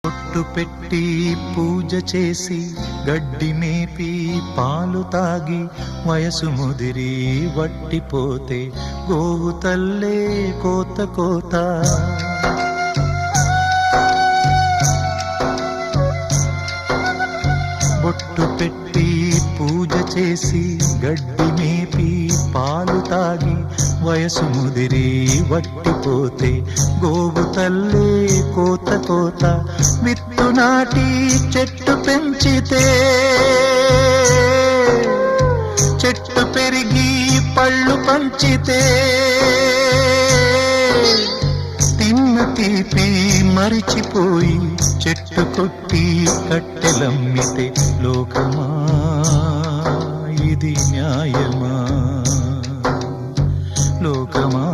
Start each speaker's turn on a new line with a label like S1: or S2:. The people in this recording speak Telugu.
S1: బొట్టు పెట్టి పూజ చేసి గడ్డి మేపి పాలు తాగి వయసు ముదిరి వట్టిపోతే గోవు తల్లే కోత కోత. బొట్టు పెట్టి పూజ చేసి గడ్డి మేపి పాలు తాగి వయసు ముదిరి వట్టిపోతే గోవు తల్లే కోత కోత. విత్తు నాటి చెట్టు పెంచితే చెట్టు పెరిగి పళ్ళు పంచితే తిన్న తీపి మరిచిపోయి చెట్టు కొట్టి కట్టెలమ్మితే లోకమా ఇది న్యాయమా? లోకమా